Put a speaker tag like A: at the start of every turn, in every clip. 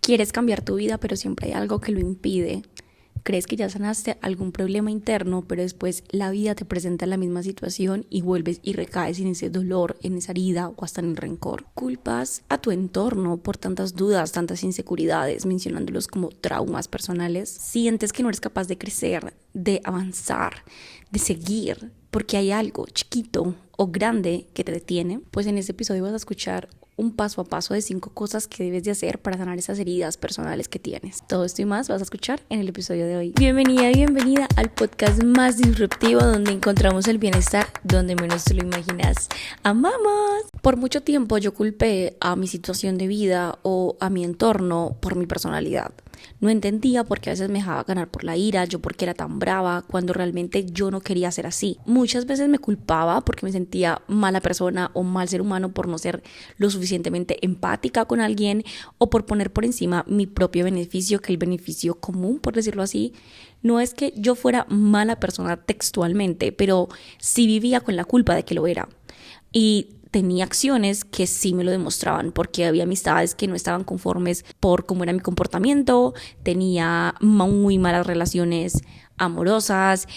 A: Quieres cambiar tu vida, pero siempre hay algo que lo impide. Crees que ya sanaste algún problema interno, pero después la vida te presenta la misma situación y vuelves y recaes en ese dolor, en esa herida o hasta en el rencor. Culpas a tu entorno por tantas dudas, tantas inseguridades, mencionándolos como traumas personales. Sientes que no eres capaz de crecer, de avanzar, de seguir, porque hay algo chiquito o grande que te detiene. Pues en este episodio vas a escuchar un paso a paso de 5 cosas que debes de hacer para sanar esas heridas personales que tienes. Todo esto y más vas a escuchar en el episodio de hoy. Bienvenida al podcast más disruptivo, donde encontramos el bienestar donde menos te lo imaginas. ¡Amamos! Por mucho tiempo yo culpé a mi situación de vida o a mi entorno por mi personalidad. No entendía por qué a veces me dejaba ganar por la ira, yo por qué era tan brava, cuando realmente yo no quería ser así. Muchas veces me culpaba porque me sentía mala persona o mal ser humano por no ser lo suficientemente empática con alguien o por poner por encima mi propio beneficio que el beneficio común, por decirlo así. No es que yo fuera mala persona textualmente, pero sí vivía con la culpa de que lo era. Y tenía acciones que sí me lo demostraban, porque había amistades que no estaban conformes por cómo era mi comportamiento, tenía muy malas relaciones amorosas,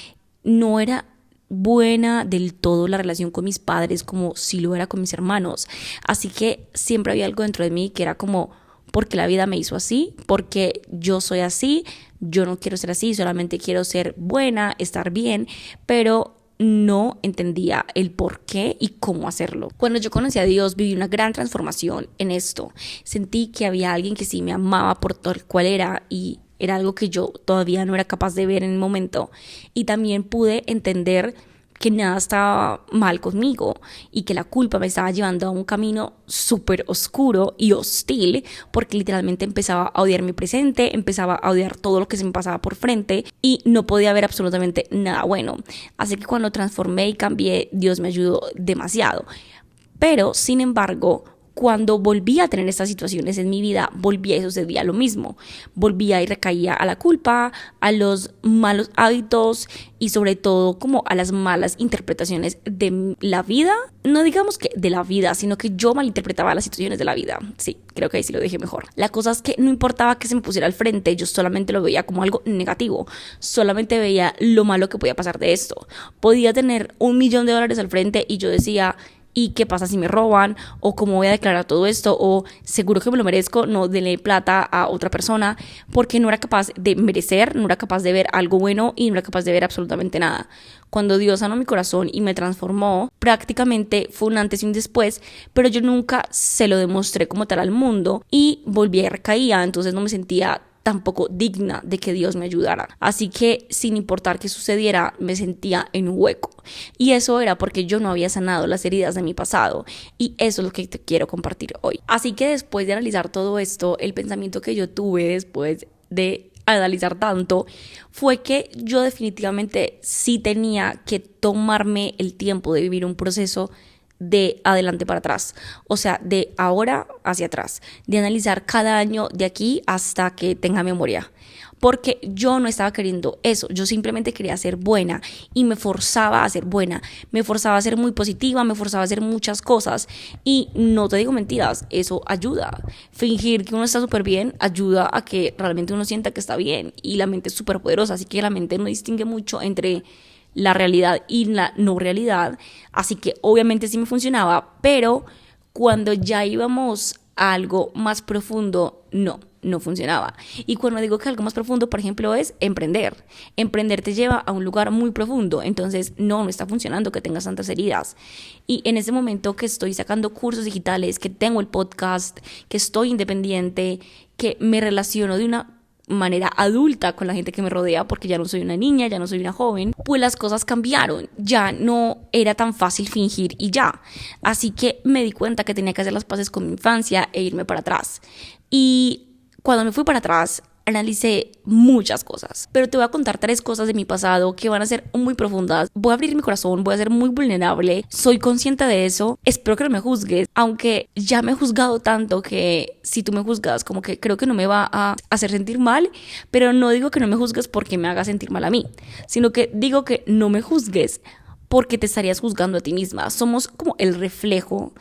A: no era buena del todo la relación con mis padres como si lo era con mis hermanos. Así que siempre había algo dentro de mí que era como, porque la vida me hizo así, porque yo soy así, yo no quiero ser así, solamente quiero ser buena, estar bien, pero no entendía el por qué y cómo hacerlo. Cuando yo conocí a Dios, viví una gran transformación en esto. Sentí que había alguien que sí me amaba por tal cual era, y era algo que yo todavía no era capaz de ver en el momento. Y también pude entender que nada estaba mal conmigo y que la culpa me estaba llevando a un camino súper oscuro y hostil, porque literalmente empezaba a odiar mi presente, empezaba a odiar todo lo que se me pasaba por frente y no podía ver absolutamente nada bueno. Así que cuando transformé y cambié, Dios me ayudó demasiado. Pero, sin embargo, cuando volvía a tener estas situaciones en mi vida, volvía y sucedía lo mismo. Volvía y recaía a la culpa, a los malos hábitos y sobre todo como a las malas interpretaciones de la vida. No digamos que de la vida, sino que yo malinterpretaba las situaciones de la vida. Sí, creo que ahí sí lo dije mejor. La cosa es que no importaba que se me pusiera al frente, yo solamente lo veía como algo negativo. Solamente veía lo malo que podía pasar de esto. Podía tener $1.000.000 al frente y yo decía, ¿y qué pasa si me roban? ¿O cómo voy a declarar todo esto? ¿O seguro que me lo merezco? No, denle plata a otra persona, porque no era capaz de merecer, no era capaz de ver algo bueno y no era capaz de ver absolutamente nada. Cuando Dios sanó mi corazón y me transformó, prácticamente fue un antes y un después, pero yo nunca se lo demostré como tal al mundo y volví a recaía, entonces no me sentía tampoco digna de que Dios me ayudara. Así que sin importar qué sucediera, me sentía en un hueco. Y eso era porque yo no había sanado las heridas de mi pasado. Y eso es lo que te quiero compartir hoy. Así que después de analizar todo esto, el pensamiento que yo tuve después de analizar tanto fue que yo definitivamente sí tenía que tomarme el tiempo de vivir un proceso de adelante para atrás, o sea, de ahora hacia atrás, de analizar cada año de aquí hasta que tenga memoria, porque yo no estaba queriendo eso, yo simplemente quería ser buena y me forzaba a ser buena, me forzaba a ser muy positiva, me forzaba a hacer muchas cosas y no te digo mentiras, eso ayuda. Fingir que uno está súper bien ayuda a que realmente uno sienta que está bien, y la mente es súper poderosa, así que la mente no distingue mucho entre la realidad y la no realidad, así que obviamente sí me funcionaba, pero cuando ya íbamos a algo más profundo, no funcionaba. Y cuando digo que algo más profundo, por ejemplo, es emprender. Emprender te lleva a un lugar muy profundo, entonces no está funcionando que tengas tantas heridas. Y en ese momento que estoy sacando cursos digitales, que tengo el podcast, que estoy independiente, que me relaciono de una manera adulta con la gente que me rodea, porque ya no soy una niña, ya no soy una joven, pues las cosas cambiaron, ya no era tan fácil fingir y ya. Así que me di cuenta que tenía que hacer las paces con mi infancia e irme para atrás. Y cuando me fui para atrás, analicé muchas cosas, pero te voy a contar 3 cosas de mi pasado que van a ser muy profundas. Voy a abrir mi corazón, voy a ser muy vulnerable, soy consciente de eso, espero que no me juzgues, aunque ya me he juzgado tanto que si tú me juzgas, como que creo que no me va a hacer sentir mal, pero no digo que no me juzgues porque me haga sentir mal a mí, sino que digo que no me juzgues porque te estarías juzgando a ti misma. Somos como el reflejo.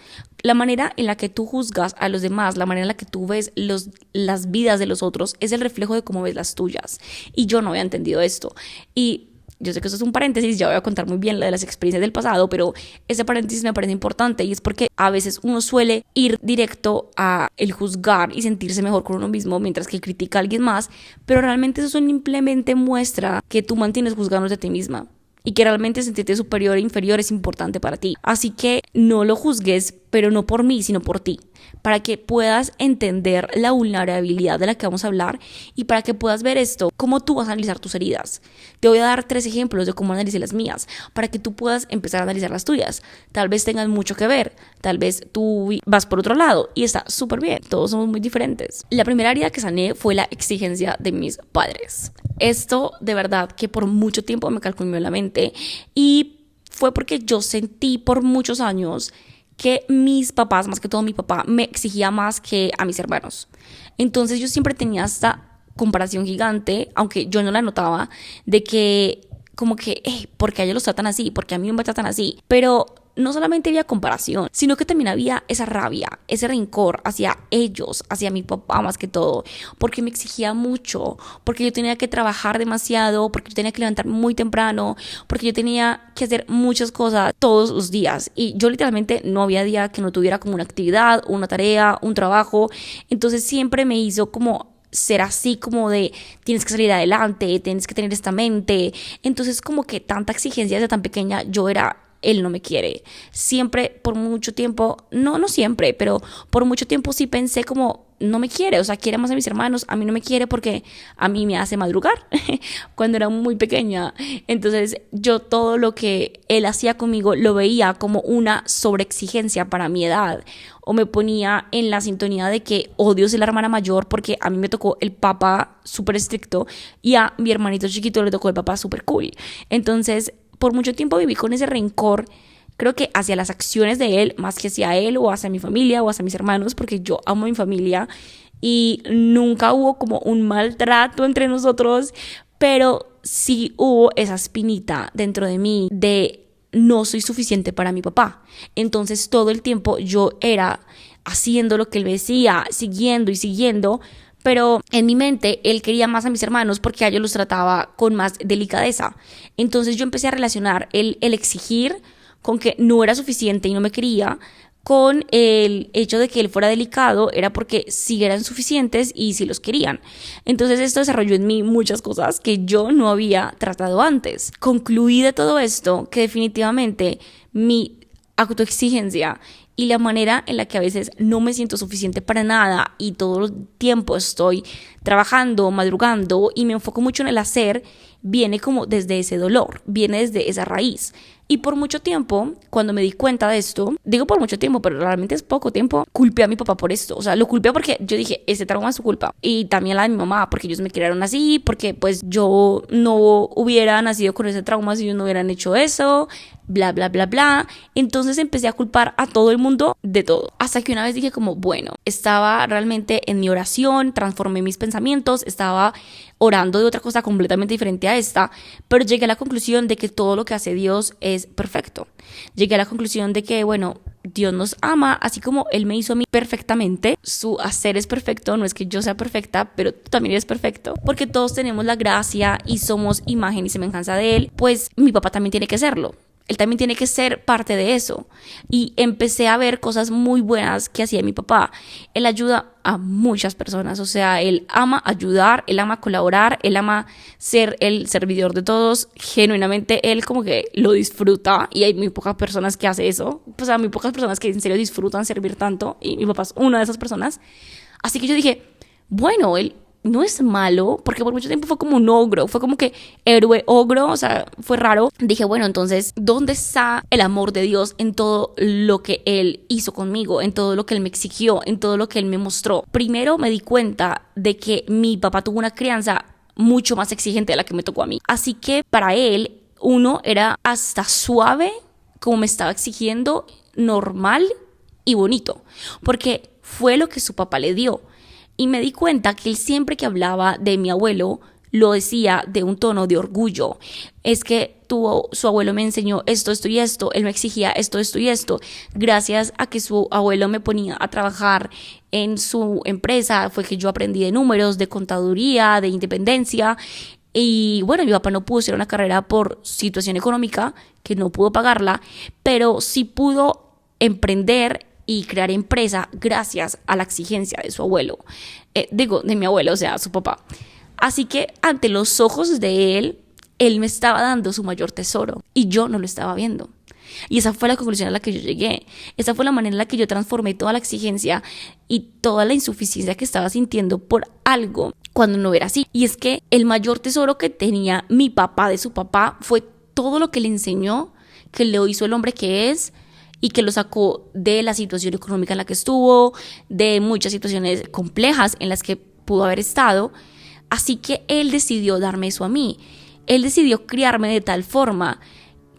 A: La manera en la que tú juzgas a los demás, la manera en la que tú ves las vidas de los otros, es el reflejo de cómo ves las tuyas. Y yo no había entendido esto. Y yo sé que eso es un paréntesis, ya voy a contar muy bien la de las experiencias del pasado, pero ese paréntesis me parece importante y es porque a veces uno suele ir directo a el juzgar y sentirse mejor con uno mismo mientras que critica a alguien más, pero realmente eso simplemente muestra que tú mantienes juzgándote a ti misma y que realmente sentirte superior e inferior es importante para ti. Así que no lo juzgues, pero no por mí, sino por ti, para que puedas entender la vulnerabilidad de la que vamos a hablar y para que puedas ver esto, cómo tú vas a analizar tus heridas. Te voy a dar 3 ejemplos de cómo analicé las mías, para que tú puedas empezar a analizar las tuyas. Tal vez tengan mucho que ver, tal vez tú vas por otro lado y está súper bien, todos somos muy diferentes. La primera herida que sané fue la exigencia de mis padres. Esto de verdad que por mucho tiempo me calculó en la mente y fue porque yo sentí por muchos años que mis papás, más que todo mi papá, me exigía más que a mis hermanos. Entonces yo siempre tenía esta comparación gigante, aunque yo no la notaba, de que como que, ¿por qué a ellos los tratan así? ¿Por qué a mí no me tratan así? Pero no solamente había comparación, sino que también había esa rabia, ese rencor hacia ellos, hacia mi papá más que todo, porque me exigía mucho, porque yo tenía que trabajar demasiado, porque yo tenía que levantarme muy temprano, porque yo tenía que hacer muchas cosas todos los días y yo literalmente no había día que no tuviera como una actividad, una tarea, un trabajo. Entonces siempre me hizo como ser así como de tienes que salir adelante, tienes que tener esta mente. Entonces como que tanta exigencia desde tan pequeña, yo era él no me quiere. Siempre, por mucho tiempo, no siempre, pero por mucho tiempo sí pensé como, no me quiere, o sea, quiere más a mis hermanos, a mí no me quiere porque a mí me hace madrugar cuando era muy pequeña. Entonces yo todo lo que él hacía conmigo lo veía como una sobreexigencia para mi edad, o me ponía en la sintonía de que odio ser la hermana mayor porque a mí me tocó el papá súper estricto y a mi hermanito chiquito le tocó el papá súper cool. Entonces por mucho tiempo viví con ese rencor, creo que hacia las acciones de él, más que hacia él o hacia mi familia o hacia mis hermanos, porque yo amo a mi familia y nunca hubo como un maltrato entre nosotros, pero sí hubo esa espinita dentro de mí de no soy suficiente para mi papá. Entonces todo el tiempo yo era haciendo lo que él me decía, siguiendo y siguiendo, pero en mi mente él quería más a mis hermanos porque a ellos los trataba con más delicadeza. Entonces yo empecé a relacionar el exigir con que no era suficiente y no me quería, con el hecho de que él fuera delicado, era porque sí eran suficientes y sí los querían. Entonces esto desarrolló en mí muchas cosas que yo no había tratado antes. Concluí de todo esto que definitivamente mi autoexigencia y la manera en la que a veces no me siento suficiente para nada y todo el tiempo estoy trabajando, madrugando y me enfoco mucho en el hacer, viene como desde ese dolor, viene desde esa raíz. Y por mucho tiempo, cuando me di cuenta de esto, digo por mucho tiempo, pero realmente es poco tiempo, culpé a mi papá por esto. O sea, lo culpé porque yo dije, ese trauma es su culpa. Y también la de mi mamá, porque ellos me criaron así, porque pues yo no hubiera nacido con ese trauma si ellos no hubieran hecho eso, bla, bla, bla, bla. Entonces empecé a culpar a todo el mundo de todo. Hasta que una vez dije como, bueno, estaba realmente en mi oración, transformé mis pensamientos, estaba orando de otra cosa completamente diferente a esta, pero llegué a la conclusión de que todo lo que hace Dios es perfecto. Llegué a la conclusión de que, bueno, Dios nos ama, así como Él me hizo a mí perfectamente. Su hacer es perfecto, no es que yo sea perfecta, pero tú también eres perfecto, porque todos tenemos la gracia y somos imagen y semejanza de Él, pues mi papá también tiene que serlo. Él también tiene que ser parte de eso. Y empecé a ver cosas muy buenas que hacía mi papá. Él ayuda a muchas personas, o sea, él ama ayudar, él ama colaborar, él ama ser el servidor de todos. Genuinamente, él como que lo disfruta y hay muy pocas personas que hacen eso. O sea, muy pocas personas que en serio disfrutan servir tanto y mi papá es una de esas personas. Así que yo dije, bueno, él no es malo, porque por mucho tiempo fue como un ogro, fue como que héroe ogro, o sea, fue raro. Dije, bueno, entonces, ¿dónde está el amor de Dios en todo lo que Él hizo conmigo, en todo lo que Él me exigió, en todo lo que Él me mostró? Primero me di cuenta de que mi papá tuvo una crianza mucho más exigente de la que me tocó a mí. Así que para él, uno era hasta suave, como me estaba exigiendo, normal y bonito, porque fue lo que su papá le dio. Y me di cuenta que él siempre que hablaba de mi abuelo, lo decía de un tono de orgullo. Es que su abuelo me enseñó esto, esto y esto, él me exigía esto, esto y esto, gracias a que su abuelo me ponía a trabajar en su empresa, fue que yo aprendí de números, de contaduría, de independencia. Y bueno, mi papá no pudo hacer una carrera por situación económica, que no pudo pagarla, pero sí pudo emprender y crear empresa gracias a la exigencia de su abuelo, de mi abuelo, o sea, su papá. Así que ante los ojos de él me estaba dando su mayor tesoro y yo no lo estaba viendo. Y esa fue la conclusión a la que yo llegué. Esa fue la manera en la que yo transformé toda la exigencia y toda la insuficiencia que estaba sintiendo por algo cuando no era así. Y es que el mayor tesoro que tenía mi papá de su papá fue todo lo que le enseñó, que le hizo el hombre que es y que lo sacó de la situación económica en la que estuvo, de muchas situaciones complejas en las que pudo haber estado. Así que él decidió darme eso a mí. Él decidió criarme de tal forma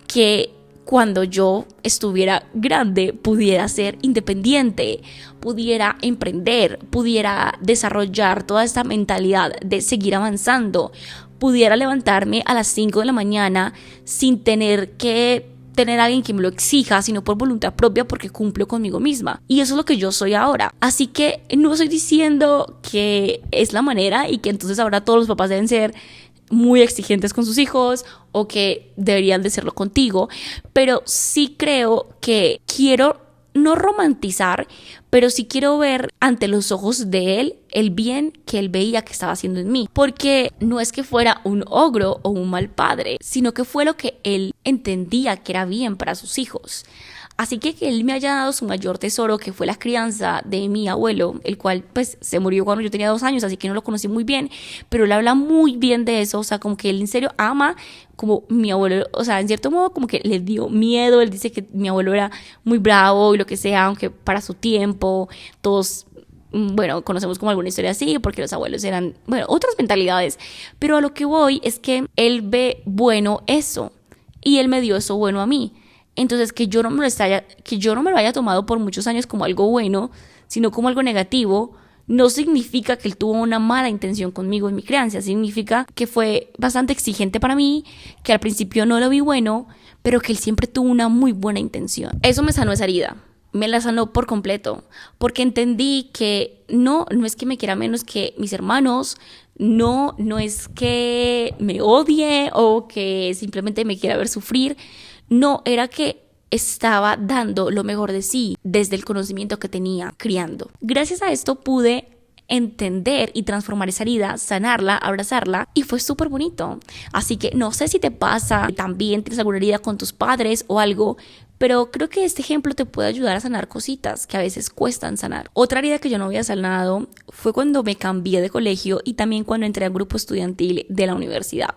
A: que cuando yo estuviera grande pudiera ser independiente, pudiera emprender, pudiera desarrollar toda esta mentalidad de seguir avanzando, pudiera levantarme a las 5 de la mañana sin tener que tener a alguien que me lo exija, sino por voluntad propia porque cumplo conmigo misma. Y eso es lo que yo soy ahora. Así que no estoy diciendo que es la manera y que entonces ahora todos los papás deben ser muy exigentes con sus hijos o que deberían de serlo contigo, pero sí creo que quiero no romantizar, pero sí quiero ver ante los ojos de él el bien que él veía que estaba haciendo en mí, porque no es que fuera un ogro o un mal padre, sino que fue lo que él entendía que era bien para sus hijos. Así que él me haya dado su mayor tesoro, que fue la crianza de mi abuelo, el cual pues se murió cuando yo tenía 2 años, así que no lo conocí muy bien, pero él habla muy bien de eso, o sea, como que él en serio ama como mi abuelo, o sea, en cierto modo como que le dio miedo. Él dice que mi abuelo era muy bravo y lo que sea, aunque para su tiempo todos, bueno, conocemos como alguna historia así, porque los abuelos eran, bueno, otras mentalidades, pero a lo que voy es que él ve bueno eso, y él me dio eso bueno a mí. Entonces, que yo no me lo haya tomado por muchos años como algo bueno, sino como algo negativo, no significa que él tuvo una mala intención conmigo en mi crianza. Significa que fue bastante exigente para mí, que al principio no lo vi bueno, pero que él siempre tuvo una muy buena intención. Eso me sanó esa herida. Me la sanó por completo, porque entendí que no es que me quiera menos que mis hermanos, no es que me odie o que simplemente me quiera ver sufrir. No, era que estaba dando lo mejor de sí desde el conocimiento que tenía criando. Gracias a esto pude entender y transformar esa herida, sanarla, abrazarla, y fue súper bonito. Así que no sé si te pasa, también tienes alguna herida con tus padres o algo, pero creo que este ejemplo te puede ayudar a sanar cositas que a veces cuestan sanar. Otra herida que yo no había sanado fue cuando me cambié de colegio y también cuando entré al grupo estudiantil de la universidad.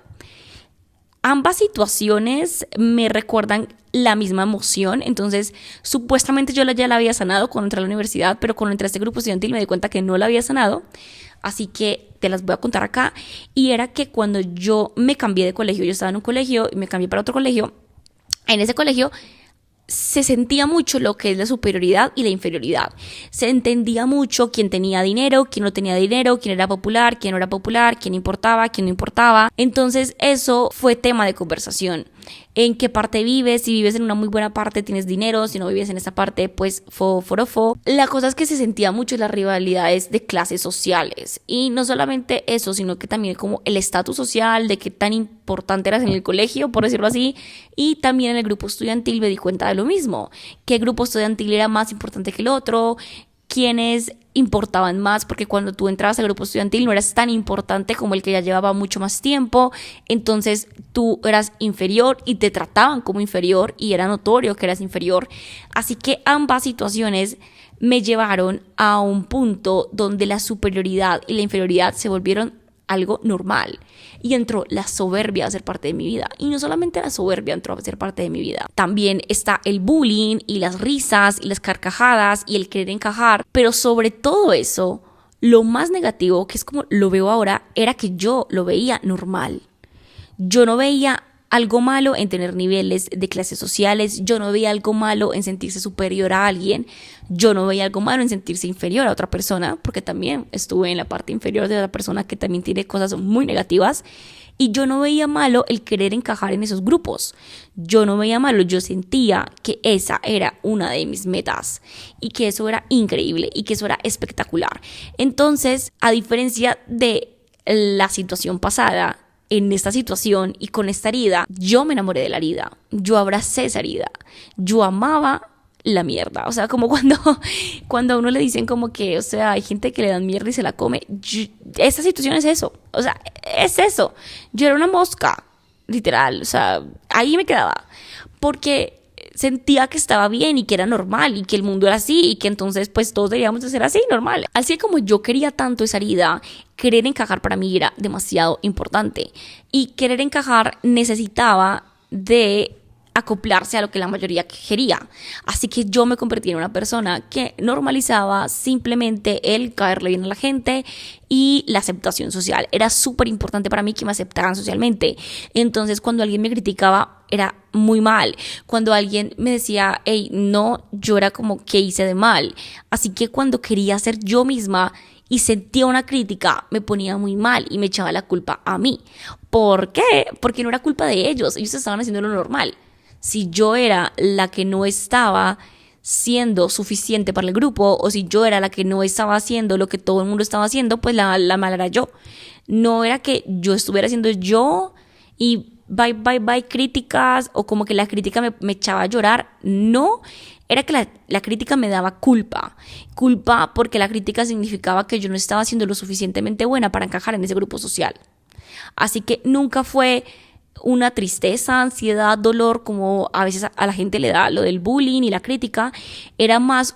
A: Ambas situaciones me recuerdan la misma emoción. Entonces supuestamente yo ya la había sanado cuando entré a la universidad, pero cuando entré a este grupo estudiantil me di cuenta que no la había sanado, así que te las voy a contar acá. Y era que cuando yo me cambié de colegio, yo estaba en un colegio y me cambié para otro colegio, en ese colegio se sentía mucho lo que es la superioridad y la inferioridad. Se entendía mucho quién tenía dinero, quién no tenía dinero, quién era popular, quién no era popular, quién importaba, quién no importaba. Entonces eso fue tema de conversación. En qué parte vives, si vives en una muy buena parte tienes dinero, si no vives en esa parte pues forofo. La cosa es que se sentía mucho las rivalidades de clases sociales, y no solamente eso, sino que también como el estatus social, de qué tan importante eras en el colegio, por decirlo así. Y también en el grupo estudiantil me di cuenta de lo mismo, qué grupo estudiantil era más importante que el otro, quiénes importaban más, porque cuando tú entrabas al grupo estudiantil no eras tan importante como el que ya llevaba mucho más tiempo, entonces tú eras inferior y te trataban como inferior y era notorio que eras inferior. Así que ambas situaciones me llevaron a un punto donde la superioridad y la inferioridad se volvieron algo normal, y entró la soberbia a ser parte de mi vida. Y no solamente la soberbia entró a ser parte de mi vida, también está el bullying y las risas y las carcajadas y el querer encajar. Pero sobre todo eso, lo más negativo, que es como lo veo ahora, era que yo lo veía normal. Yo no veía algo malo en tener niveles de clases sociales, yo no veía algo malo en sentirse superior a alguien, yo no veía algo malo en sentirse inferior a otra persona, porque también estuve en la parte inferior de la persona que también tiene cosas muy negativas, y yo no veía malo el querer encajar en esos grupos, yo no veía malo, yo sentía que esa era una de mis metas y que eso era increíble y que eso era espectacular. Entonces, a diferencia de la situación pasada, en esta situación y con esta herida, yo me enamoré de la herida, yo abracé esa herida, yo amaba la mierda, o sea, como cuando a uno le dicen como que, o sea, hay gente que le dan mierda y se la come, esta situación es eso, o sea, es eso, yo era una mosca, literal, o sea, ahí me quedaba, porque sentía que estaba bien y que era normal y que el mundo era así y que entonces pues todos deberíamos de ser así, normal. Así como yo quería tanto esa herida, querer encajar para mí era demasiado importante y querer encajar necesitaba de acoplarse a lo que la mayoría quería. Así que yo me convertí en una persona que normalizaba simplemente el caerle bien a la gente y la aceptación social. Era súper importante para mí que me aceptaran socialmente. Entonces, cuando alguien me criticaba, era muy mal. Cuando alguien me decía, hey, no, yo era como, ¿qué hice de mal? Así que cuando quería ser yo misma y sentía una crítica, me ponía muy mal y me echaba la culpa a mí. ¿Por qué? Porque no era culpa de ellos. Ellos estaban haciendo lo normal. Si yo era la que no estaba siendo suficiente para el grupo o si yo era la que no estaba haciendo lo que todo el mundo estaba haciendo, pues la mala era yo. No era que yo estuviera haciendo yo y bye críticas o como que la crítica me echaba a llorar. No, era que la crítica me daba culpa porque la crítica significaba que yo no estaba siendo lo suficientemente buena para encajar en ese grupo social. Así que nunca fue una tristeza, ansiedad, dolor, como a veces a la gente le da lo del bullying y la crítica. Era más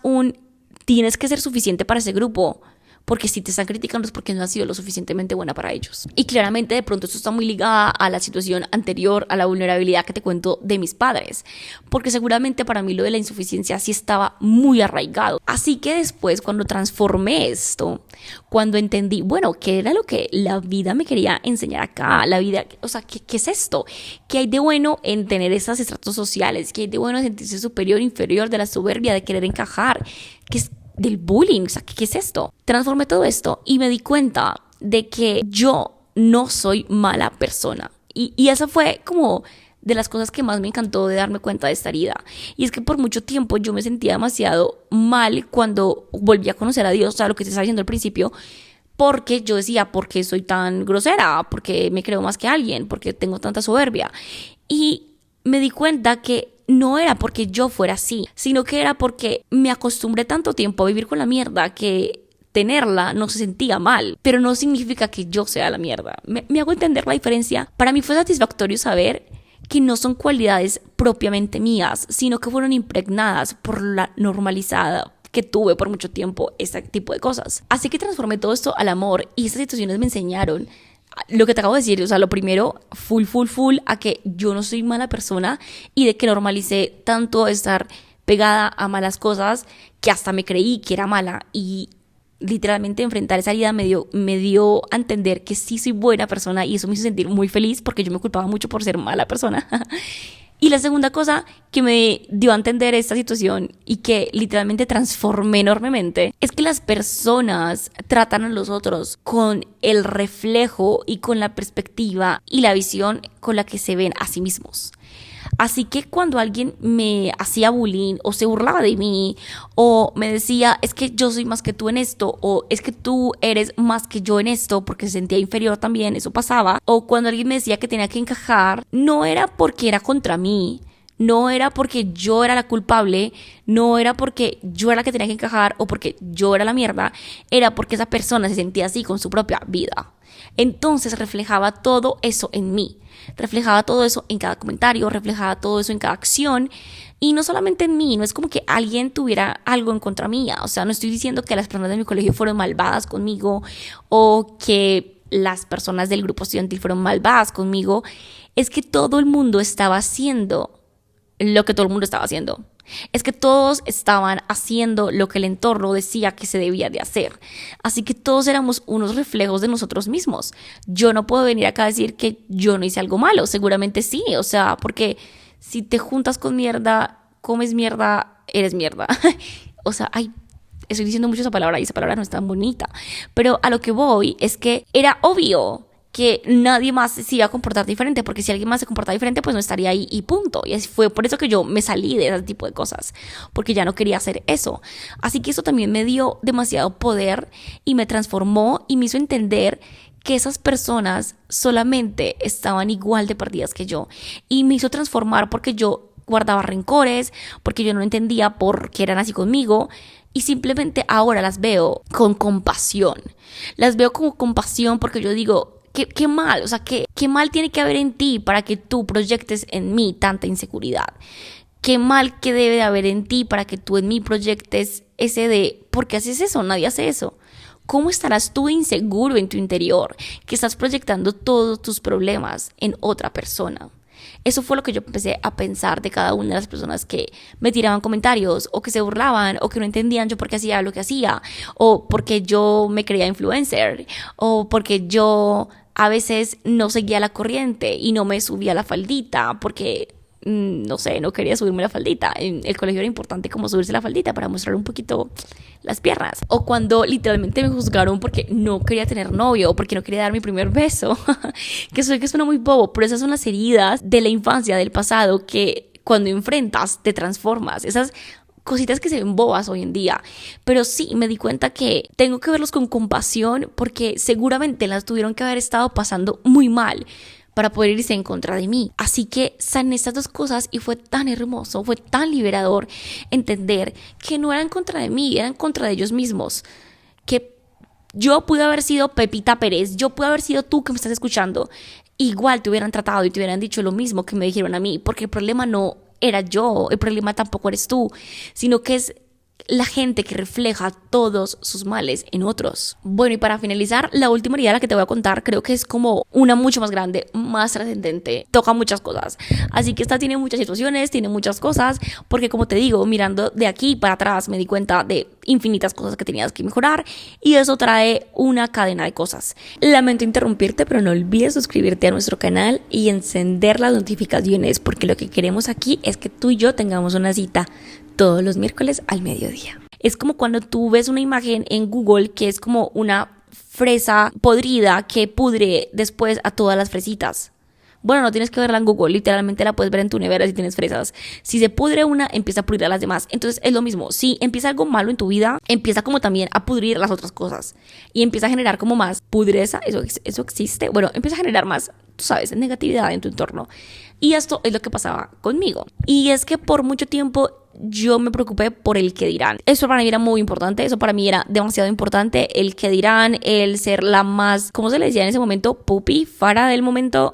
A: tienes que ser suficiente para ese grupo, porque si te están criticando es porque no has sido lo suficientemente buena para ellos. Y claramente de pronto esto está muy ligada a la situación anterior, a la vulnerabilidad que te cuento de mis padres, porque seguramente para mí lo de la insuficiencia sí estaba muy arraigado. Así que después, cuando transformé esto, cuando entendí, bueno, qué era lo que la vida me quería enseñar acá, la vida, o sea, ¿qué es esto? ¿Qué hay de bueno en tener esos estratos sociales? ¿Qué hay de bueno en sentirse superior, inferior, de la soberbia, de querer encajar? ¿Qué es del bullying? O sea, ¿qué es esto? Transformé todo esto y me di cuenta de que yo no soy mala persona. Y esa fue como de las cosas que más me encantó de darme cuenta de esta herida. Y es que por mucho tiempo yo me sentía demasiado mal cuando volví a conocer a Dios, o sea, lo que te estaba diciendo al principio, porque yo decía, ¿por qué soy tan grosera? ¿Por qué me creo más que alguien? ¿Por qué tengo tanta soberbia? Y me di cuenta que no era porque yo fuera así, sino que era porque me acostumbré tanto tiempo a vivir con la mierda que tenerla no se sentía mal, pero no significa que yo sea la mierda. ¿Me hago entender la diferencia? Para mí fue satisfactorio saber que no son cualidades propiamente mías, sino que fueron impregnadas por la normalizada que tuve por mucho tiempo, este tipo de cosas. Así que transformé todo esto al amor y estas situaciones me enseñaron lo que te acabo de decir, o sea, lo primero, full, a que yo no soy mala persona y de que normalicé tanto estar pegada a malas cosas que hasta me creí que era mala y literalmente enfrentar esa herida me dio a entender que sí soy buena persona y eso me hizo sentir muy feliz porque yo me culpaba mucho por ser mala persona. Y la segunda cosa que me dio a entender esta situación y que literalmente transformé enormemente es que las personas tratan a los otros con el reflejo y con la perspectiva y la visión con la que se ven a sí mismos. Así que cuando alguien me hacía bullying o se burlaba de mí o me decía, es que yo soy más que tú en esto o es que tú eres más que yo en esto porque se sentía inferior también, eso pasaba. O cuando alguien me decía que tenía que encajar, no era porque era contra mí, no era porque yo era la culpable, no era porque yo era la que tenía que encajar o porque yo era la mierda, era porque esa persona se sentía así con su propia vida. Entonces reflejaba todo eso en mí, reflejaba todo eso en cada comentario, reflejaba todo eso en cada acción y no solamente en mí, no es como que alguien tuviera algo en contra mía, o sea, no estoy diciendo que las personas de mi colegio fueron malvadas conmigo o que las personas del grupo estudiantil fueron malvadas conmigo, es que todo el mundo estaba haciendo lo que todo el mundo estaba haciendo. Es que todos estaban haciendo lo que el entorno decía que se debía de hacer. Así que todos éramos unos reflejos de nosotros mismos. Yo no puedo venir acá a decir que yo no hice algo malo. Seguramente sí. O sea, porque si te juntas con mierda, comes mierda, eres mierda. O sea, estoy diciendo mucho esa palabra y esa palabra no es tan bonita. Pero a lo que voy es que era obvio que nadie más se iba a comportar diferente, porque si alguien más se comportaba diferente, pues no estaría ahí y punto. Y así fue por eso que yo me salí de ese tipo de cosas, porque ya no quería hacer eso. Así que eso también me dio demasiado poder y me transformó y me hizo entender que esas personas solamente estaban igual de perdidas que yo. Y me hizo transformar porque yo guardaba rencores, porque yo no entendía por qué eran así conmigo. Y simplemente ahora las veo con compasión. Las veo con compasión porque yo digo, qué mal, o sea, qué mal tiene que haber en ti para que tú proyectes en mí tanta inseguridad. Qué mal que debe de haber en ti para que tú en mí proyectes ese de, ¿por qué haces eso? Nadie hace eso. ¿Cómo estarás tú inseguro en tu interior que estás proyectando todos tus problemas en otra persona? Eso fue lo que yo empecé a pensar de cada una de las personas que me tiraban comentarios o que se burlaban o que no entendían yo por qué hacía lo que hacía o porque yo me creía influencer o porque yo a veces no seguía la corriente y no me subía la faldita porque no sé, no quería subirme la faldita. En el colegio era importante como subirse la faldita para mostrar un poquito las piernas. O cuando literalmente me juzgaron porque no quería tener novio o porque no quería dar mi primer beso. Que suena muy bobo, pero esas son las heridas de la infancia, del pasado, que cuando enfrentas te transformas. Esas cositas que se ven bobas hoy en día, pero sí me di cuenta que tengo que verlos con compasión porque seguramente las tuvieron que haber estado pasando muy mal para poder irse en contra de mí. Así que sané estas dos cosas y fue tan hermoso, fue tan liberador entender que no eran contra de mí, eran contra de ellos mismos. Que yo pude haber sido Pepita Pérez, yo pude haber sido tú que me estás escuchando. Igual te hubieran tratado y te hubieran dicho lo mismo que me dijeron a mí, porque el problema no era yo, el problema tampoco eres tú, sino que es la gente que refleja todos sus males en otros. Bueno, y para finalizar, la última herida a la que te voy a contar creo que es como una mucho más grande, más trascendente, toca muchas cosas. Así que esta tiene muchas situaciones, tiene muchas cosas, porque como te digo, mirando de aquí para atrás me di cuenta de infinitas cosas que tenías que mejorar y eso trae una cadena de cosas. Lamento interrumpirte, pero no olvides suscribirte a nuestro canal y encender las notificaciones, porque lo que queremos aquí es que tú y yo tengamos una cita todos los miércoles al mediodía. Es como cuando tú ves una imagen en Google que es como una fresa podrida que pudre después a todas las fresitas. Bueno, no tienes que verla en Google, literalmente la puedes ver en tu nevera si tienes fresas. Si se pudre una, empieza a pudrir a las demás. Entonces es lo mismo, si empieza algo malo en tu vida, empieza como también a pudrir las otras cosas. Y empieza a generar como más pudreza, eso existe. Bueno, empieza a generar más, tú sabes, negatividad en tu entorno. Y esto es lo que pasaba conmigo. Y es que por mucho tiempo yo me preocupé por el que dirán. Eso para mí era muy importante, eso para mí era demasiado importante, el que dirán, el ser la más, ¿cómo se le decía en ese momento? Pupi, fara del momento.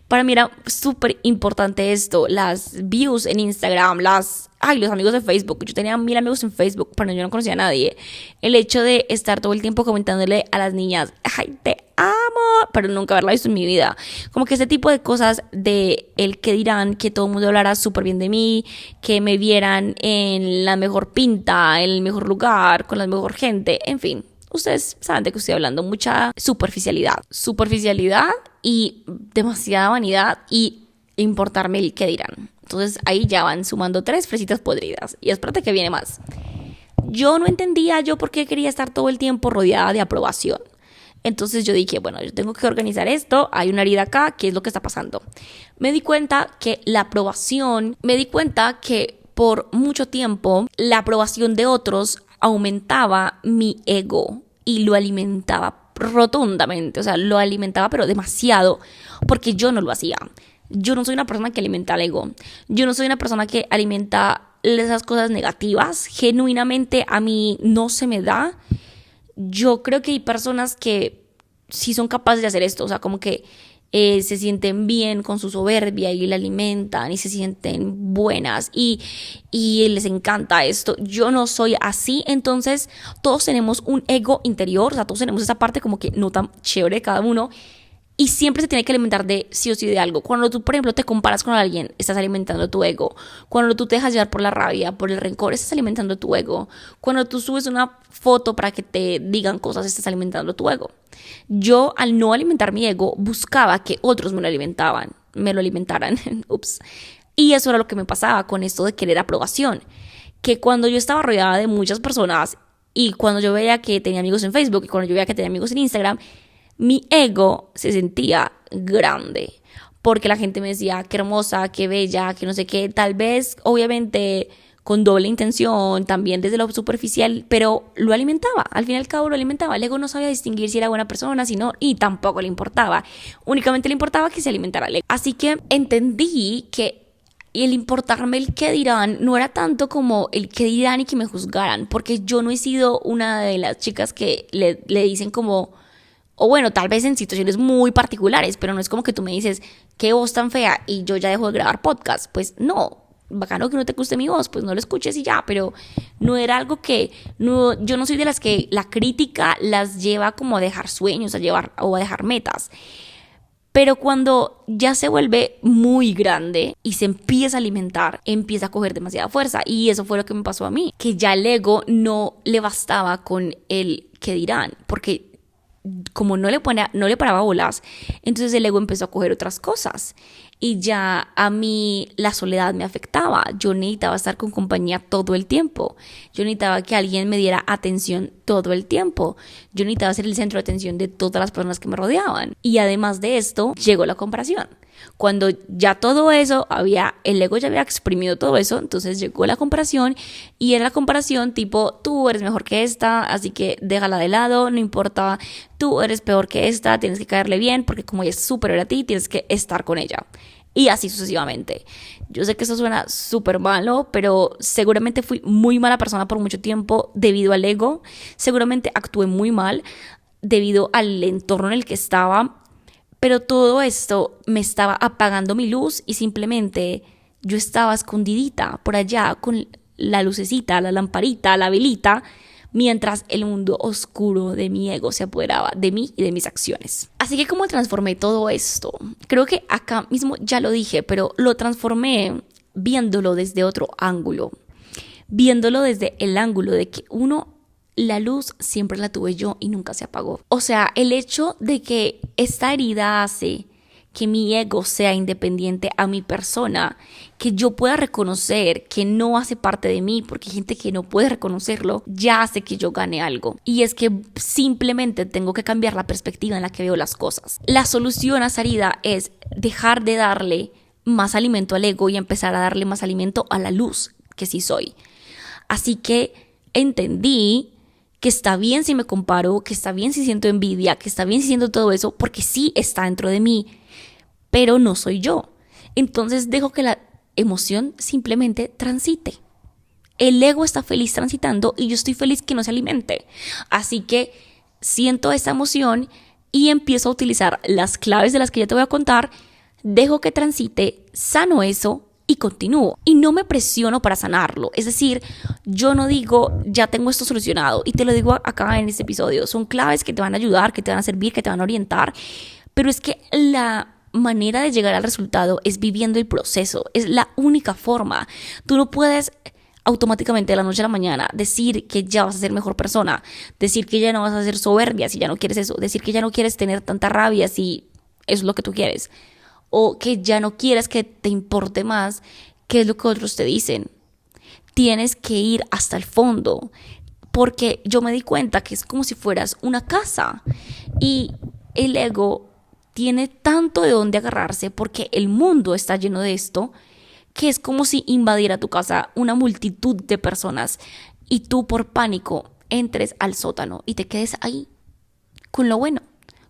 A: Para mí era súper importante esto, las views en Instagram, los amigos de Facebook. Yo tenía 1000 amigos en Facebook, pero yo no conocía a nadie. El hecho de estar todo el tiempo comentándole a las niñas, ay, te amo, pero nunca haberla visto en mi vida. Como que ese tipo de cosas de el que dirán, que todo el mundo hablara súper bien de mí, que me vieran en la mejor pinta, en el mejor lugar, con la mejor gente, en fin. Ustedes saben de qué estoy hablando, mucha superficialidad y demasiada vanidad y importarme el qué dirán. Entonces ahí ya van sumando 3 fresitas podridas y espérate que viene más. Yo no entendía yo por qué quería estar todo el tiempo rodeada de aprobación. Entonces yo dije, bueno, yo tengo que organizar esto, hay una herida acá, ¿qué es lo que está pasando? Me di cuenta que por mucho tiempo la aprobación de otros aumentaba mi ego y lo alimentaba rotundamente, o sea, lo alimentaba pero demasiado, porque yo no lo hacía. Yo no soy una persona que alimenta el ego, yo no soy una persona que alimenta esas cosas negativas, genuinamente a mí no se me da. Yo creo que hay personas que sí son capaces de hacer esto, o sea, como que se sienten bien con su soberbia y la alimentan y se sienten buenas y les encanta esto. Yo no soy así, entonces todos tenemos un ego interior, o sea, todos tenemos esa parte como que no tan chévere de cada uno Y siempre se tiene que alimentar de sí o sí de algo. Cuando tú, por ejemplo, te comparas con alguien, estás alimentando tu ego. Cuando tú te dejas llevar por la rabia, por el rencor, estás alimentando tu ego. Cuando tú subes una foto para que te digan cosas, estás alimentando tu ego. Yo, al no alimentar mi ego, buscaba que otros me lo alimentaran. Ups. Y eso era lo que me pasaba con esto de querer aprobación. Que cuando yo estaba rodeada de muchas personas y cuando yo veía que tenía amigos en Facebook y cuando yo veía que tenía amigos en Instagram, mi ego se sentía grande porque la gente me decía qué hermosa, qué bella, que no sé qué, tal vez obviamente con doble intención, también desde lo superficial, pero lo alimentaba, al fin y al cabo lo alimentaba. El ego no sabía distinguir si era buena persona, si no, y tampoco le importaba, únicamente le importaba que se alimentara el ego. Así que entendí que el importarme el qué dirán no era tanto como el qué dirán y que me juzgaran, porque yo no he sido una de las chicas que le dicen como, o bueno, tal vez en situaciones muy particulares, pero no es como que tú me dices, qué voz tan fea y yo ya dejo de grabar podcast. Pues no, bacano que no te guste mi voz, pues no lo escuches y ya, pero no era algo que, no, yo no soy de las que la crítica las lleva como a dejar sueños, o a dejar metas. Pero cuando ya se vuelve muy grande y se empieza a alimentar, empieza a coger demasiada fuerza. Y eso fue lo que me pasó a mí, que ya el ego no le bastaba con el qué dirán, porque como no le paraba bolas, entonces el ego empezó a coger otras cosas y ya a mí la soledad me afectaba. Yo necesitaba estar con compañía todo el tiempo, yo necesitaba que alguien me diera atención todo el tiempo, yo necesitaba ser el centro de atención de todas las personas que me rodeaban. Y además de esto llegó la comparación. Cuando ya todo eso el ego ya había exprimido todo eso, entonces llegó la comparación y era la comparación tipo, tú eres mejor que esta, así que déjala de lado, no importa, tú eres peor que esta, tienes que caerle bien porque como ella es superior a ti, tienes que estar con ella. Y así sucesivamente. Yo sé que eso suena súper malo, pero seguramente fui muy mala persona por mucho tiempo debido al ego. Seguramente actué muy mal debido al entorno en el que estaba. Pero todo esto me estaba apagando mi luz y simplemente yo estaba escondidita por allá con la lucecita, la lamparita, la velita, mientras el mundo oscuro de mi ego se apoderaba de mí y de mis acciones. Así que ¿cómo transformé todo esto? Creo que acá mismo ya lo dije, pero lo transformé viéndolo desde otro ángulo. Viéndolo desde el ángulo de que la luz siempre la tuve yo y nunca se apagó. O sea, el hecho de que esta herida hace que mi ego sea independiente a mi persona, que yo pueda reconocer que no hace parte de mí, porque hay gente que no puede reconocerlo, ya hace que yo gane algo. Y es que simplemente tengo que cambiar la perspectiva en la que veo las cosas. La solución a esa herida es dejar de darle más alimento al ego y empezar a darle más alimento a la luz que sí soy. Así que entendí que está bien si me comparo, que está bien si siento envidia, que está bien si siento todo eso, porque sí está dentro de mí, pero no soy yo. Entonces dejo que la emoción simplemente transite. El ego está feliz transitando y yo estoy feliz que no se alimente. Así que siento esta emoción y empiezo a utilizar las claves de las que ya te voy a contar, dejo que transite, sano eso y continúo. Y no me presiono para sanarlo. Es decir, yo no digo, ya tengo esto solucionado. Y te lo digo acá en este episodio. Son claves que te van a ayudar, que te van a servir, que te van a orientar. Pero es que la manera de llegar al resultado es viviendo el proceso. Es la única forma. Tú no puedes automáticamente de la noche a la mañana decir que ya vas a ser mejor persona. Decir que ya no vas a ser soberbia si ya no quieres eso. Decir que ya no quieres tener tanta rabia si eso es lo que tú quieres. O que ya no quieres que te importe más qué es lo que otros te dicen. Tienes que ir hasta el fondo, porque yo me di cuenta que es como si fueras una casa y el ego tiene tanto de dónde agarrarse porque el mundo está lleno de esto, que es como si invadiera tu casa una multitud de personas y tú por pánico entres al sótano y te quedes ahí con lo bueno,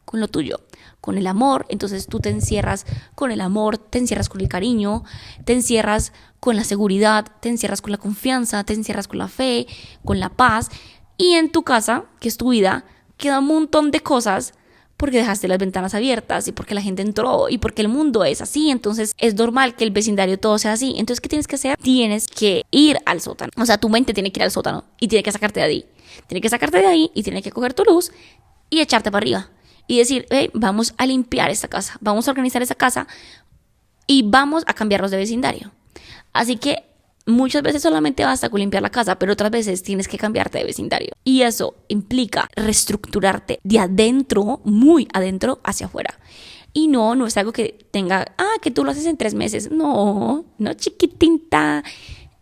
A: con lo tuyo, con el amor. Entonces tú te encierras con el amor, te encierras con el cariño, te encierras con la seguridad, te encierras con la confianza, te encierras con la fe, con la paz. Y en tu casa, que es tu vida, queda un montón de cosas porque dejaste las ventanas abiertas y porque la gente entró y porque el mundo es así. Entonces es normal que el vecindario todo sea así. Entonces, ¿qué tienes que hacer? Tienes que ir al sótano. O sea, tu mente tiene que ir al sótano y tiene que sacarte de ahí. Tiene que sacarte de ahí y tiene que coger tu luz y echarte para arriba. y decir, hey, vamos a limpiar esta casa, vamos a organizar esta casa y vamos a cambiarnos de vecindario. Así que muchas veces solamente basta con limpiar la casa, pero otras veces tienes que cambiarte de vecindario. Y eso implica reestructurarte de adentro, muy adentro, hacia afuera. Y no es algo que tenga, que tú lo haces en 3 meses. No, chiquitinta.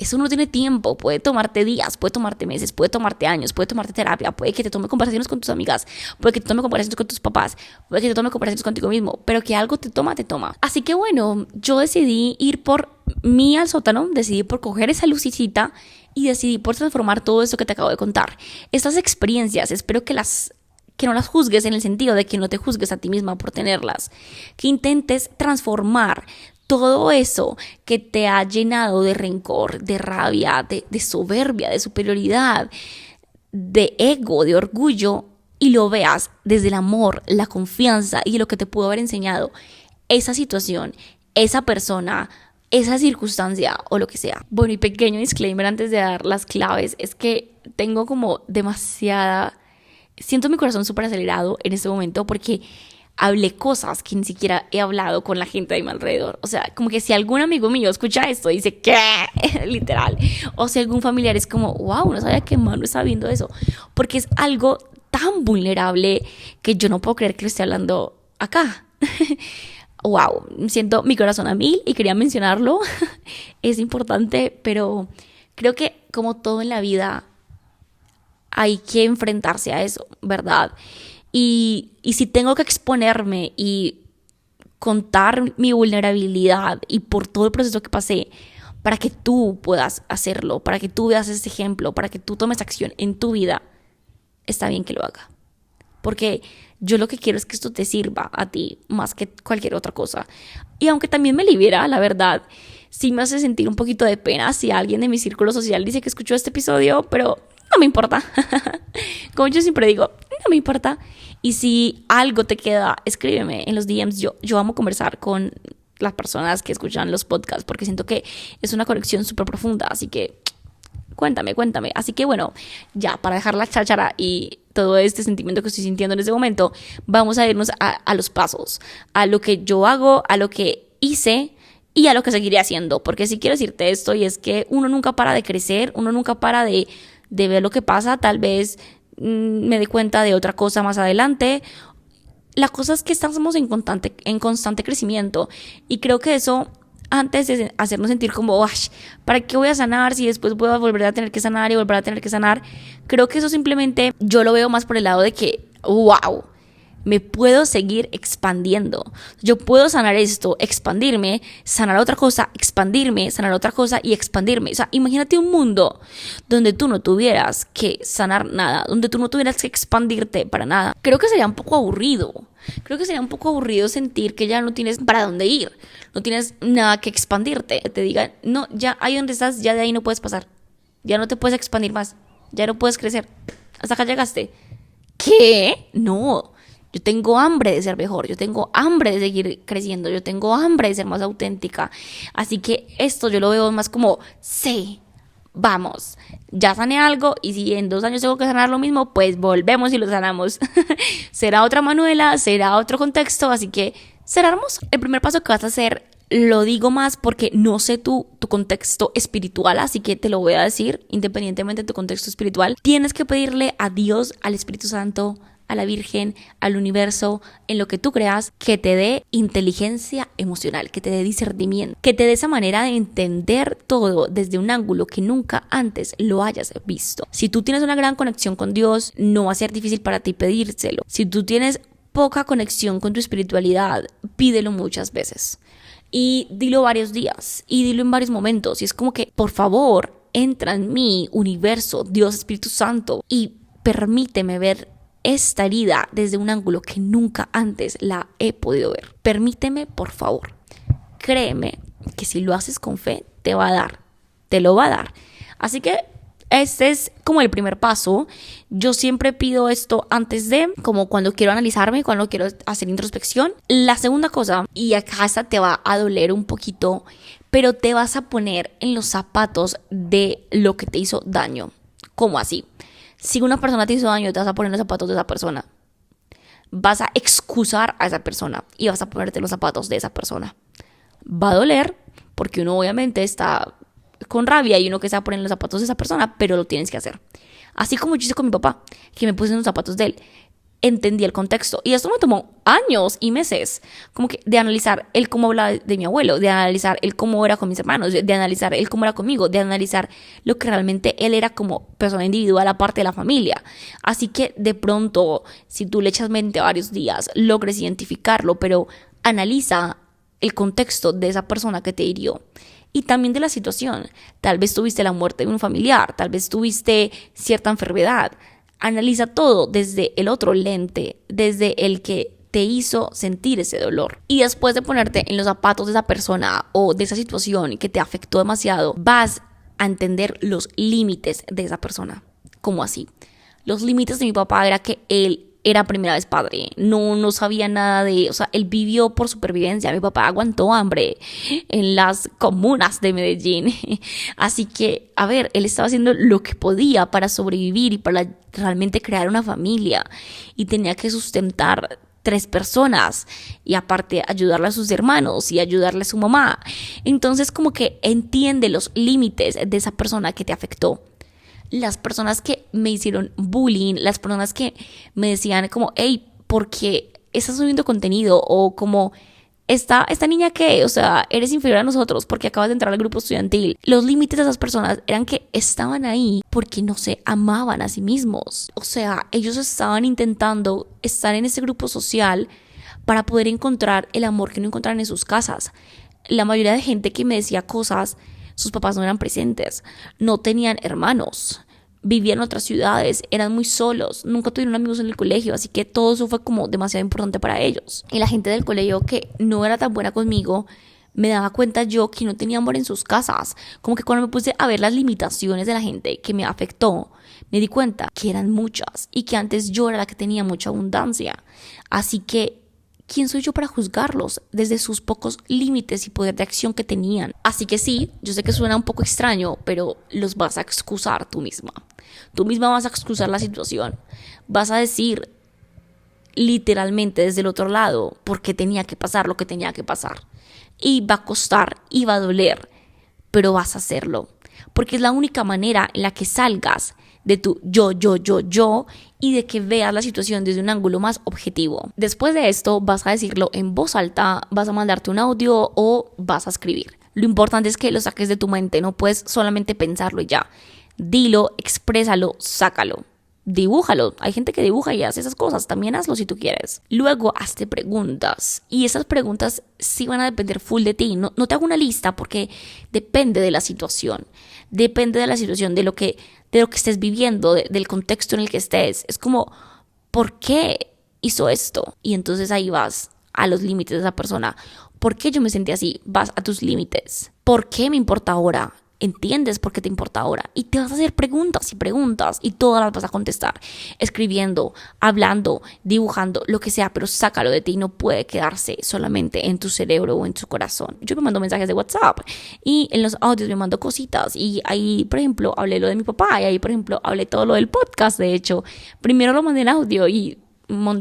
A: Eso no tiene tiempo, puede tomarte días, puede tomarte meses, puede tomarte años, puede tomarte terapia, puede que te tome conversaciones con tus amigas, puede que te tome conversaciones con tus papás, puede que te tome conversaciones contigo mismo, pero que algo te toma. Así que bueno, yo decidí ir por mí al sótano, decidí por coger esa lucecita y decidí por transformar todo esto que te acabo de contar. Estas experiencias, espero que no las juzgues en el sentido de que no te juzgues a ti misma por tenerlas, que intentes transformar todo eso que te ha llenado de rencor, de rabia, de soberbia, de superioridad, de ego, de orgullo, y lo veas desde el amor, la confianza y lo que te pudo haber enseñado esa situación, esa persona, esa circunstancia o lo que sea. Bueno, y pequeño disclaimer antes de dar las claves, es que tengo como siento mi corazón súper acelerado en este momento porque hablé cosas que ni siquiera he hablado con la gente de mi alrededor. O sea, como que si algún amigo mío escucha esto, dice, ¿qué? Literal. O si algún familiar es como, wow, no sabía que Manu estaba viendo eso. Porque es algo tan vulnerable que yo no puedo creer que lo esté hablando acá. Wow, siento mi corazón a 1000 y quería mencionarlo. Es importante, pero creo que como todo en la vida hay que enfrentarse a eso, ¿verdad? Y si tengo que exponerme y contar mi vulnerabilidad y por todo el proceso que pasé para que tú puedas hacerlo, para que tú veas ese ejemplo, para que tú tomes acción en tu vida, está bien que lo haga. Porque yo lo que quiero es que esto te sirva a ti más que cualquier otra cosa. Y aunque también me libera, la verdad, sí me hace sentir un poquito de pena si alguien de mi círculo social dice que escuchó este episodio, pero no me importa. Como yo siempre digo, no me importa. Y si algo te queda, escríbeme en los DMs. Yo amo conversar con las personas que escuchan los podcasts porque siento que es una conexión súper profunda. Así que cuéntame. Así que bueno, ya para dejar la cháchara y todo este sentimiento que estoy sintiendo en este momento, vamos a irnos a los pasos, a lo que yo hago, a lo que hice y a lo que seguiré haciendo. Porque sí quiero decirte esto, y es que uno nunca para de crecer, uno nunca para de ver lo que pasa. Tal vez me dé cuenta de otra cosa más adelante. La cosa es que estamos en constante crecimiento, y creo que eso, antes de hacernos sentir como, ¿para qué voy a sanar si después voy a volver a tener que sanar y volver a tener que sanar? Creo que eso simplemente yo lo veo más por el lado de que, wow, me puedo seguir expandiendo. Yo puedo sanar esto, expandirme, sanar otra cosa, expandirme, sanar otra cosa y expandirme. O sea, imagínate un mundo donde tú no tuvieras que sanar nada, donde tú no tuvieras que expandirte para nada. Creo que sería un poco aburrido. Creo que sería un poco aburrido sentir que ya no tienes para dónde ir, no tienes nada que expandirte. Te digan, no, ya ahí donde estás, ya de ahí no puedes pasar. Ya no te puedes expandir más, ya no puedes crecer. Hasta acá llegaste. ¿Qué? No. Yo tengo hambre de ser mejor, yo tengo hambre de seguir creciendo, yo tengo hambre de ser más auténtica. Así que esto yo lo veo más como, sí, vamos, ya sané algo, y si en 2 años tengo que sanar lo mismo, pues volvemos y lo sanamos. Será otra Manuela, será otro contexto, así que será hermoso. El primer paso que vas a hacer, lo digo más porque no sé tu contexto espiritual, así que te lo voy a decir, independientemente de tu contexto espiritual, tienes que pedirle a Dios, al Espíritu Santo, a la Virgen, al universo, en lo que tú creas, que te dé inteligencia emocional, que te dé discernimiento, que te dé esa manera de entender todo desde un ángulo que nunca antes lo hayas visto. Si tú tienes una gran conexión con Dios, no va a ser difícil para ti pedírselo. Si tú tienes poca conexión con tu espiritualidad, pídelo muchas veces. Y dilo varios días, y dilo en varios momentos. Y es como que, por favor, entra en mi universo, Dios, Espíritu Santo, y permíteme ver esta herida desde un ángulo que nunca antes la he podido ver. Permíteme, por favor. Créeme que si lo haces con fe, te va a dar. Te lo va a dar. Así que este es como el primer paso. Yo siempre pido esto antes de, como cuando quiero analizarme, cuando quiero hacer introspección. La segunda cosa, y acá esta te va a doler un poquito, pero te vas a poner en los zapatos de lo que te hizo daño. ¿Cómo así? Si una persona te hizo daño, te vas a poner en los zapatos de esa persona. vas a excusar a esa persona y vas a ponerte los zapatos de esa persona. Va a doler porque uno obviamente está con rabia y uno que se va a poner en los zapatos de esa persona, pero lo tienes que hacer. Así como yo hice con mi papá, que me puse en los zapatos de él, entendí el contexto. Y esto me tomó años y meses, como que de analizar él cómo hablaba de mi abuelo, de analizar él cómo era con mis hermanos, de analizar él cómo era conmigo, de analizar lo que realmente él era como persona individual, aparte de la familia. Así que de pronto, si tú le echas mente a varios días, logres identificarlo, pero analiza el contexto de esa persona que te hirió. Y también de la situación. Tal vez tuviste la muerte de un familiar, tal vez tuviste cierta enfermedad. Analiza todo desde el otro lente, desde el que te hizo sentir ese dolor. Y después de ponerte en los zapatos de esa persona o de esa situación que te afectó demasiado, vas a entender los límites de esa persona. ¿Cómo así? Los límites de mi papá era que él era primera vez padre, no sabía nada de, o sea, él vivió por supervivencia. Mi papá aguantó hambre en las comunas de Medellín, así que, a ver, él estaba haciendo lo que podía para sobrevivir y para realmente crear una familia, y tenía que sustentar 3 personas y aparte ayudarle a sus hermanos y ayudarle a su mamá. Entonces como que entiende los límites de esa persona que te afectó. Las personas que me hicieron bullying, las personas que me decían como, hey, ¿por qué estás subiendo contenido? O como, ¿esta niña qué? O sea, eres inferior a nosotros porque acabas de entrar al grupo estudiantil. Los límites de esas personas eran que estaban ahí porque no se amaban a sí mismos. O sea, ellos estaban intentando estar en ese grupo social para poder encontrar el amor que no encontraron en sus casas. La mayoría de gente que me decía cosas, sus papás no eran presentes, no tenían hermanos, vivían en otras ciudades, eran muy solos, nunca tuvieron amigos en el colegio, así que todo eso fue como demasiado importante para ellos. Y la gente del colegio que no era tan buena conmigo, me daba cuenta yo que no tenía amor en sus casas. Como que cuando me puse a ver las limitaciones de la gente que me afectó, me di cuenta que eran muchas y que antes yo era la que tenía mucha abundancia. Así que ¿quién soy yo para juzgarlos desde sus pocos límites y poder de acción que tenían? Así que sí, yo sé que suena un poco extraño, pero los vas a excusar tú misma. Tú misma vas a excusar la situación. Vas a decir literalmente desde el otro lado por qué tenía que pasar lo que tenía que pasar. Y va a costar y va a doler, pero vas a hacerlo. Porque es la única manera en la que salgas de tu yo y de que veas la situación desde un ángulo más objetivo. Después de esto vas a decirlo en voz alta, vas a mandarte un audio o vas a escribir. Lo importante es que lo saques de tu mente, no puedes solamente pensarlo y ya. Dilo, exprésalo, sácalo. Dibújalo. Hay gente que dibuja y hace esas cosas. También hazlo si tú quieres. Luego hazte preguntas. Y esas preguntas sí van a depender full de ti. No te hago una lista porque depende de la situación. Depende de la situación, de lo que estés viviendo, del contexto en el que estés. Es como, ¿por qué hizo esto? Y entonces ahí vas a los límites de esa persona. ¿Por qué yo me sentí así? Vas a tus límites. ¿Por qué me importa ahora? ¿Entiendes por qué te importa ahora? Y te vas a hacer preguntas y todas las vas a contestar, escribiendo, hablando, dibujando, lo que sea, pero sácalo de ti. No puede quedarse solamente en tu cerebro o en tu corazón. Yo me mando mensajes de WhatsApp y en los audios me mando cositas, y ahí, por ejemplo, hablé lo de mi papá, y ahí, por ejemplo, hablé todo lo del podcast. De hecho, primero lo mandé en audio y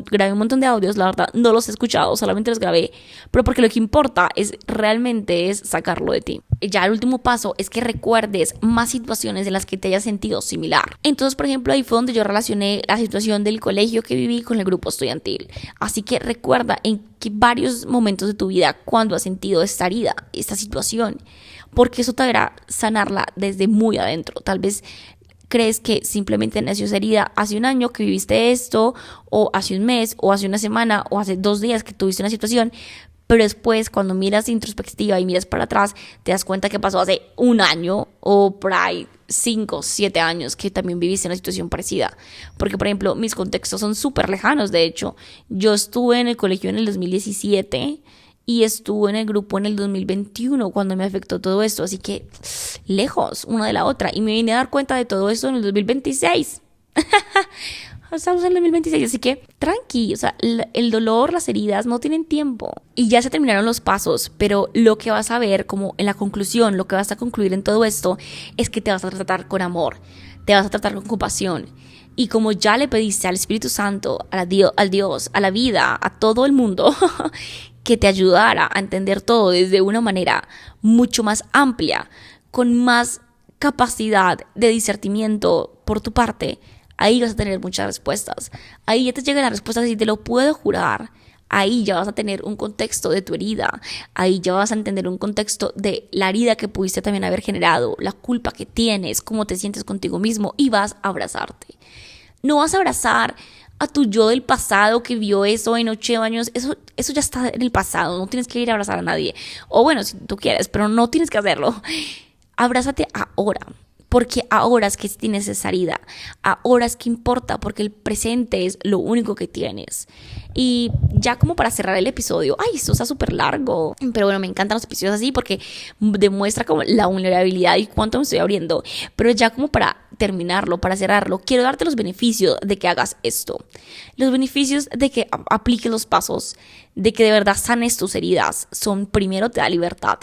A: grabé un montón de audios, la verdad no los he escuchado, solamente los grabé, pero porque lo que importa realmente es sacarlo de ti. Ya el último paso es que recuerdes más situaciones en las que te hayas sentido similar. Entonces, por ejemplo, ahí fue donde yo relacioné la situación del colegio que viví con el grupo estudiantil. Así que recuerda en que varios momentos de tu vida cuando has sentido esta herida, esta situación, porque eso te hará sanarla desde muy adentro. Tal vez crees que simplemente nació esa herida hace un año que viviste esto, o hace un mes, o hace una semana, o hace 2 días que tuviste una situación, pero después cuando miras de introspectiva y miras para atrás, te das cuenta que pasó hace un año o por ahí 5, 7 años que también viviste una situación parecida. Porque, por ejemplo, mis contextos son súper lejanos. De hecho, yo estuve en el colegio en el 2017 y estuve en el grupo en el 2021 cuando me afectó todo esto, así que lejos una de la otra, y me vine a dar cuenta de todo esto en el 2026. Estamos en el 2026, así que tranqui, o sea, el dolor, las heridas no tienen tiempo. Y ya se terminaron los pasos, pero lo que vas a ver como en la conclusión, lo que vas a concluir en todo esto es que te vas a tratar con amor, te vas a tratar con compasión. Y como ya le pediste al Espíritu Santo, al Dios, a la vida, a todo el mundo, que te ayudara a entender todo desde una manera mucho más amplia, con más capacidad de discernimiento por tu parte, ahí vas a tener muchas respuestas. Ahí ya te llegan las respuestas y te lo puedo jurar. Ahí ya vas a tener un contexto de tu herida, ahí ya vas a entender un contexto de la herida que pudiste también haber generado, la culpa que tienes, cómo te sientes contigo mismo y vas a abrazarte. No vas a abrazar a tu yo del pasado que vio eso en 8 años, eso ya está en el pasado, no tienes que ir a abrazar a nadie. O bueno, si tú quieres, pero no tienes que hacerlo. Abrázate ahora. Porque ahora es que tienes esa herida, ahora es que importa, porque el presente es lo único que tienes. Y ya como para cerrar el episodio, ay, esto está súper largo, pero bueno, me encantan los episodios así porque demuestra como la vulnerabilidad y cuánto me estoy abriendo. Pero ya como para terminarlo, para cerrarlo, quiero darte los beneficios de que hagas esto. Los beneficios de que apliques los pasos, de que de verdad sanes tus heridas, son: primero, te da libertad.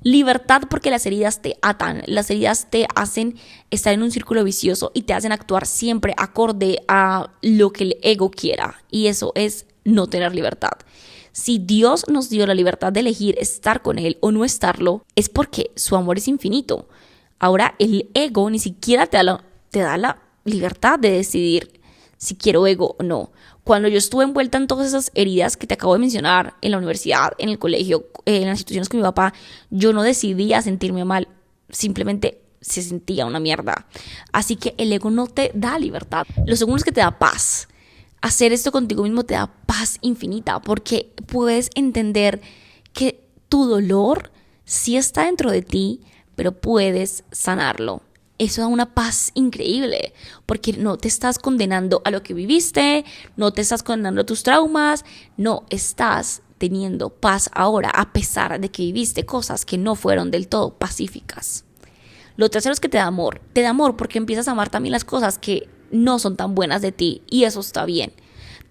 A: Libertad porque las heridas te atan, las heridas te hacen estar en un círculo vicioso y te hacen actuar siempre acorde a lo que el ego quiera, y eso es no tener libertad. Si Dios nos dio la libertad de elegir estar con Él o no estarlo, es porque su amor es infinito. Ahora el ego ni siquiera te da la libertad de decidir si quiero ego o no. Cuando yo estuve envuelta en todas esas heridas que te acabo de mencionar, en la universidad, en el colegio, en las instituciones con mi papá, yo no decidía sentirme mal, simplemente se sentía una mierda. Así que el ego no te da libertad. Lo segundo es que te da paz. Hacer esto contigo mismo te da paz infinita, porque puedes entender que tu dolor sí está dentro de ti, pero puedes sanarlo. Eso da una paz increíble, porque no te estás condenando a lo que viviste, no te estás condenando a tus traumas, no, estás teniendo paz ahora, a pesar de que viviste cosas que no fueron del todo pacíficas. Lo tercero es que te da amor porque empiezas a amar también las cosas que no son tan buenas de ti, y eso está bien.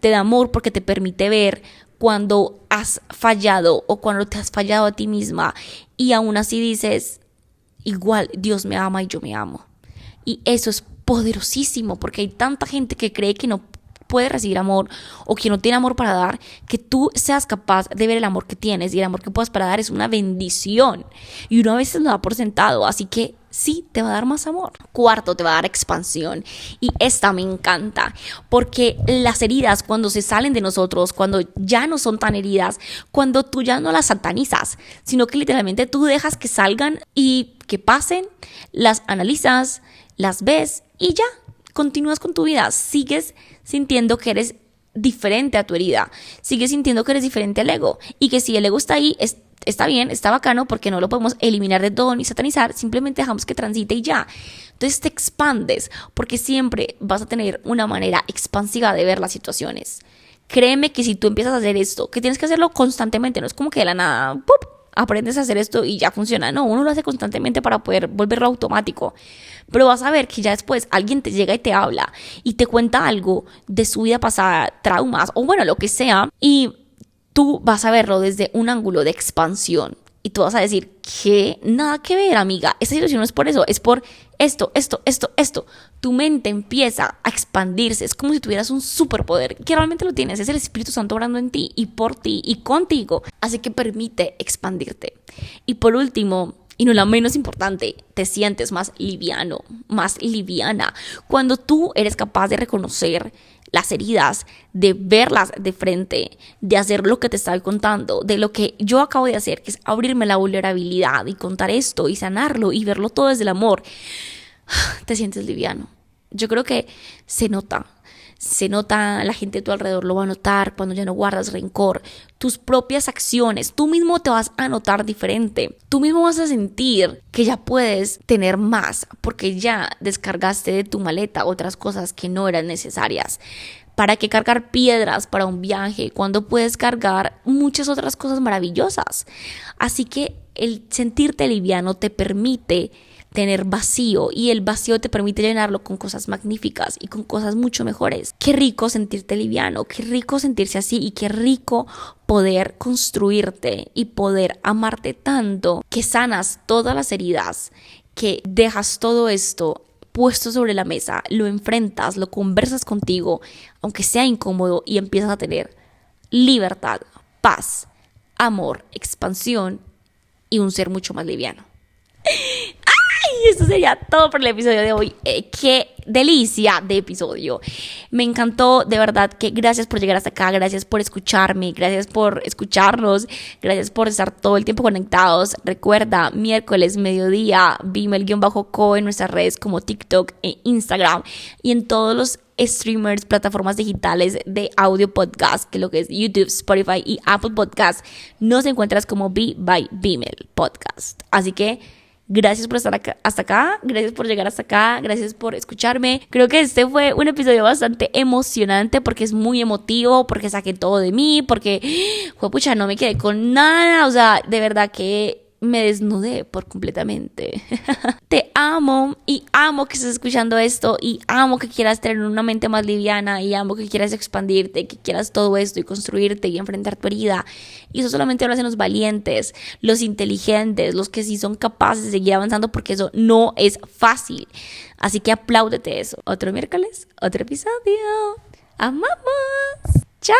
A: Te da amor porque te permite ver cuando has fallado o cuando te has fallado a ti misma, y aún así dices: igual Dios me ama y yo me amo. Y eso es poderosísimo, porque hay tanta gente que cree que no puede recibir amor o que no tiene amor para dar, que tú seas capaz de ver el amor que tienes y el amor que puedas para dar es una bendición, y uno a veces lo da por sentado, así que sí, te va a dar más amor. Cuarto, te va a dar expansión, y esta me encanta, porque las heridas, cuando se salen de nosotros, cuando ya no son tan heridas, cuando tú ya no las satanizas, sino que literalmente tú dejas que salgan y que pasen, las analizas, las ves y ya, continúas con tu vida, sigues sintiendo que eres diferente a tu herida, sigues sintiendo que eres diferente al ego, y que si el ego está ahí, está bien, está bacano, porque no lo podemos eliminar de todo ni satanizar, simplemente dejamos que transite y ya. Entonces te expandes, porque siempre vas a tener una manera expansiva de ver las situaciones. Créeme que si tú empiezas a hacer esto, que tienes que hacerlo constantemente, no es como que de la nada, ¡pup!, aprendes a hacer esto y ya funciona. No, uno lo hace constantemente para poder volverlo automático. Pero vas a ver que ya después alguien te llega y te habla y te cuenta algo de su vida pasada, traumas o bueno, lo que sea, y tú vas a verlo desde un ángulo de expansión. Y tú vas a decir: ¿qué? Nada que ver, amiga. Esta situación no es por eso, es por esto. Tu mente empieza a expandirse. Es como si tuvieras un superpoder, que realmente lo tienes. Es el Espíritu Santo obrando en ti y por ti y contigo. Así que permite expandirte. Y por último, y no la menos importante, te sientes más liviano, más liviana. Cuando tú eres capaz de reconocer las heridas, de verlas de frente, de hacer lo que te estoy contando, de lo que yo acabo de hacer, que es abrirme la vulnerabilidad y contar esto y sanarlo y verlo todo desde el amor, te sientes liviano. Yo creo que se nota, la gente a tu alrededor lo va a notar cuando ya no guardas rencor, tus propias acciones, tú mismo te vas a notar diferente, tú mismo vas a sentir que ya puedes tener más porque ya descargaste de tu maleta otras cosas que no eran necesarias. ¿Para qué cargar piedras para un viaje cuando puedes cargar muchas otras cosas maravillosas? Así que el sentirte liviano te permite tener vacío, y el vacío te permite llenarlo con cosas magníficas y con cosas mucho mejores. Qué rico sentirte liviano, qué rico sentirse así, y qué rico poder construirte y poder amarte tanto que sanas todas las heridas, que dejas todo esto puesto sobre la mesa, lo enfrentas, lo conversas contigo, aunque sea incómodo, y empiezas a tener libertad, paz, amor, expansión y un ser mucho más liviano. Y esto sería todo por el episodio de hoy. Qué delicia de episodio. Me encantó, de verdad, que gracias por llegar hasta acá, gracias por escucharme, gracias por escucharnos, gracias por estar todo el tiempo conectados. Recuerda, miércoles, mediodía, Bimel_co en nuestras redes como TikTok e Instagram y en todos los streamers, plataformas digitales de audio podcast, que lo que es YouTube, Spotify y Apple Podcast, nos encuentras como Be by Bimel Podcast. Así que gracias por estar acá, hasta acá, gracias por llegar hasta acá, gracias por escucharme. Creo que este fue un episodio bastante emocionante porque es muy emotivo, porque saqué todo de mí, porque, juepucha, no me quedé con nada, o sea, de verdad que me desnudé por completamente. Te amo y amo que estés escuchando esto y amo que quieras tener una mente más liviana y amo que quieras expandirte, que quieras todo esto y construirte y enfrentar tu herida. Y eso solamente lo hacen los valientes, los inteligentes, los que sí son capaces de seguir avanzando, porque eso no es fácil. Así que apláudete eso. Otro miércoles, otro episodio. ¡Amamos! ¡Chai!